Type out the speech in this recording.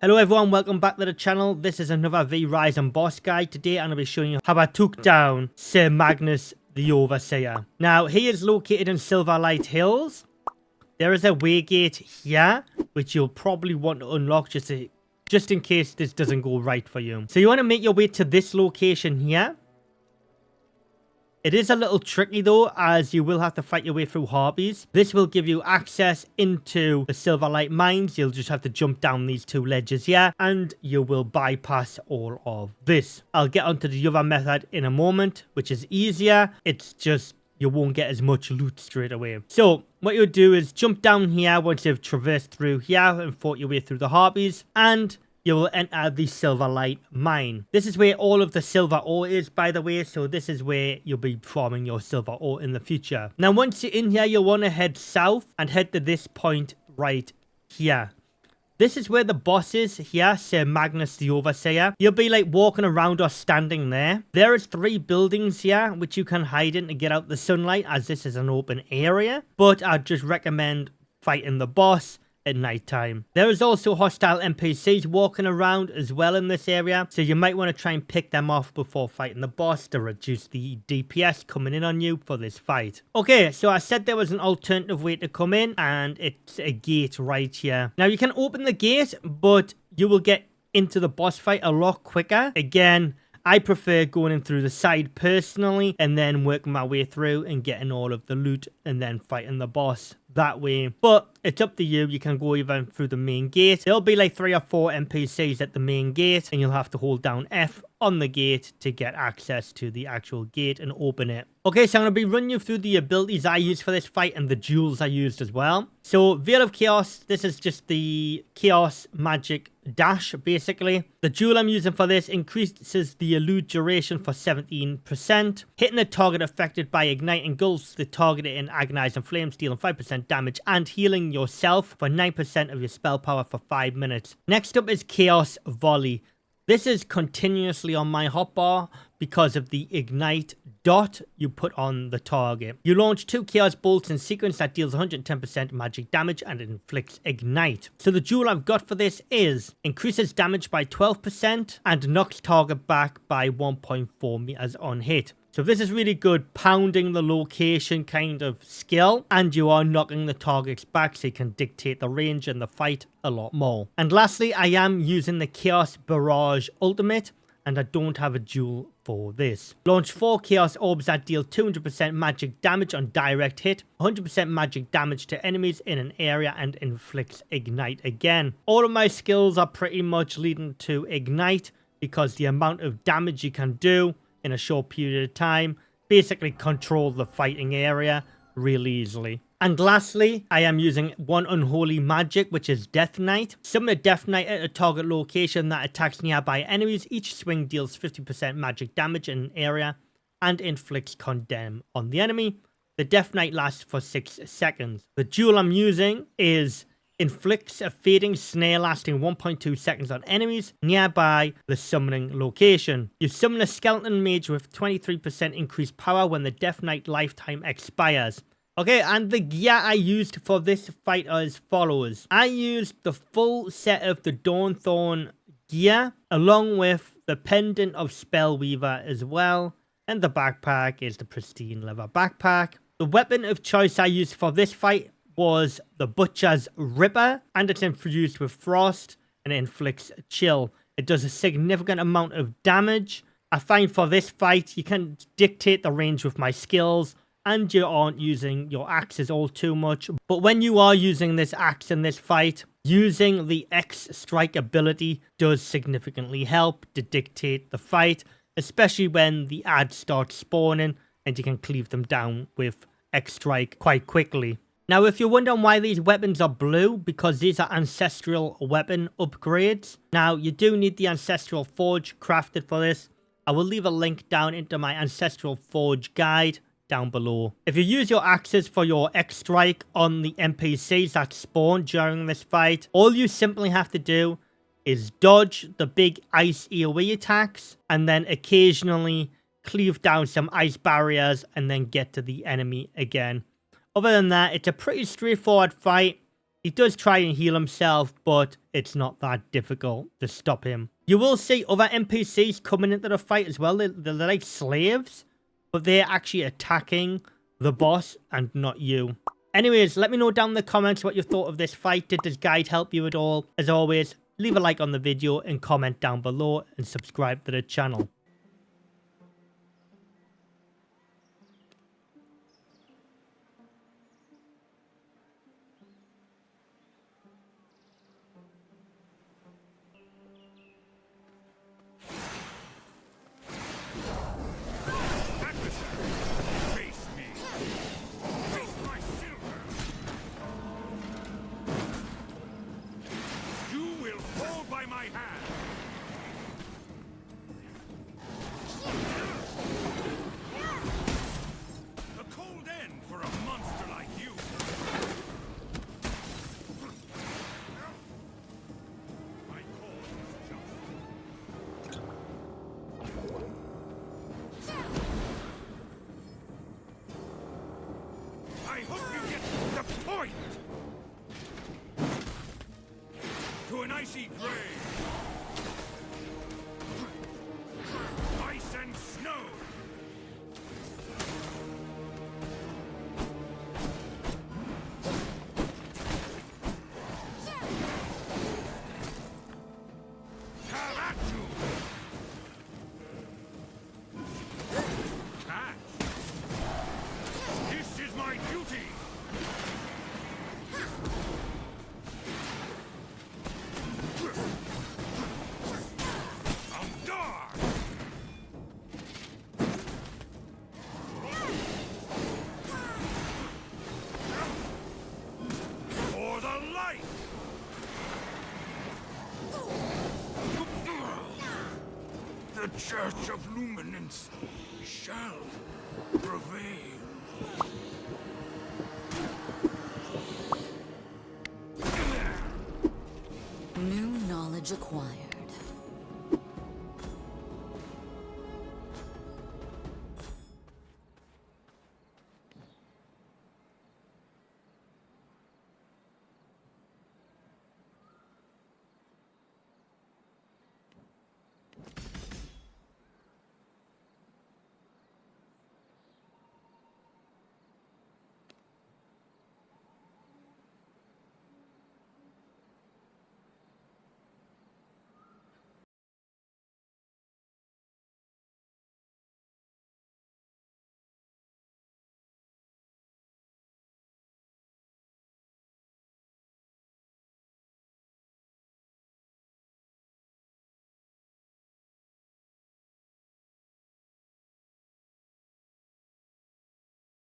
Hello everyone, welcome back to the channel. This is another V-Rise and boss guide. Today I'm going to be showing you how I took down Sir Magnus the Overseer. Now he is located in Silverlight Hills. There is a way gate here, which you'll probably want to unlock just in case this doesn't go right for you. So you want to make your way to this location here. It is a little tricky though, as you will have to fight your way through harpies. This will give you access into the Silverlight mines. You'll just have to jump down these two ledges here, and you will bypass all of this. I'll get onto the other method in a moment, which is easier. It's just you won't get as much loot straight away. So what you'll do is jump down here once you've traversed through here and fought your way through the harpies, and you will enter the Silverlight mine. This is where all of the silver ore is, by the way, so this is where you'll be farming your silver ore in the future. Now, once you're in here, you'll want to head south and head to this point right here. This is where the boss is here, Sir Magnus the Overseer. You'll be like walking around or standing there. There is 3 buildings here, which you can hide in to get out the sunlight, as this is an open area. But I'd just recommend fighting the boss at night time. There is also hostile NPCs walking around as well in this area, so you might want to try and pick them off before fighting the boss to reduce the DPS coming in on you for this fight. Okay, so I said there was an alternative way to come in, and it's a gate right here. Now you can open the gate, but you will get into the boss fight a lot quicker. Again, I prefer going in through the side personally and then working my way through and getting all of the loot and then fighting the boss that way. But it's up to you. You can go even through the main gate. There'll be like 3 or 4 NPCs at the main gate, and you'll have to hold down F on the gate to get access to the actual gate and open it. Okay, so I'm going to be running you through the abilities I used for this fight and the jewels I used as well. So Veil of Chaos, this is just the Chaos Magic Dash, basically. The jewel I'm using for this increases the elude duration for 17%. Hitting a target affected by Ignite engulfs the target in agonizing flames, dealing 5% damage and healing yourself for 9% of your spell power for 5 minutes. Next up is Chaos Volley. This is continuously on my hotbar because of the Ignite dot you put on the target. You launch 2 Chaos Bolts in sequence that deals 110% magic damage and inflicts Ignite. So the jewel I've got for this is increases damage by 12% and knocks target back by 1.4 meters on hit. So this is really good pounding the location kind of skill, and you are knocking the targets back so you can dictate the range and the fight a lot more. And lastly, I am using the Chaos Barrage Ultimate, and I don't have a jewel for this. Launch 4 Chaos Orbs that deal 200% magic damage on direct hit, 100% magic damage to enemies in an area, and inflicts Ignite again. All of my skills are pretty much leading to Ignite because the amount of damage you can do in a short period of time basically control the fighting area really easily. And lastly, I am using 1 unholy magic, which is Death Knight. Summon a Death Knight at a target location that attacks nearby enemies. Each swing deals 50% magic damage in an area and inflicts Condemn on the enemy. The Death Knight lasts for 6 seconds. The jewel I'm using is inflicts a fading snare lasting 1.2 seconds on enemies nearby the summoning location. You summon a skeleton mage with 23% increased power when the Death Knight lifetime expires. Okay, and the gear I used for this fight are as follows. I used the full set of the Dawnthorn gear along with the pendant of Spellweaver as well, and the backpack is the pristine leather backpack. The weapon of choice I used for this fight was the Butcher's Ripper, and it's infused with frost and it inflicts chill. It does a significant amount of damage. I find for this fight you can dictate the range with my skills and you aren't using your axes all too much. But when you are using this axe in this fight, using the X strike ability does significantly help to dictate the fight, especially when the ads start spawning and you can cleave them down with X strike quite quickly. Now, if you're wondering why these weapons are blue, because these are ancestral weapon upgrades. Now, you do need the ancestral forge crafted for this. I will leave a link down into my ancestral forge guide down below. If you use your axes for your X strike on the NPCs that spawn during this fight, all you simply have to do is dodge the big ice AoE attacks and then occasionally cleave down some ice barriers and then get to the enemy again. Other than that, it's a pretty straightforward fight. He does try and heal himself, but it's not that difficult to stop him. You will see other NPCs coming into the fight as well. They're like slaves, but they're actually attacking the boss and not you. Anyways, let me know down in the comments what you thought of this fight. Did this guide help you at all? As always, leave a like on the video and comment down below and subscribe to the channel. I hope you get the point! To an icy grave! Ice and snow! Have at you! Catch! This is my duty! On guard! For the light! The Church of Luminance shall prevail. New knowledge acquired.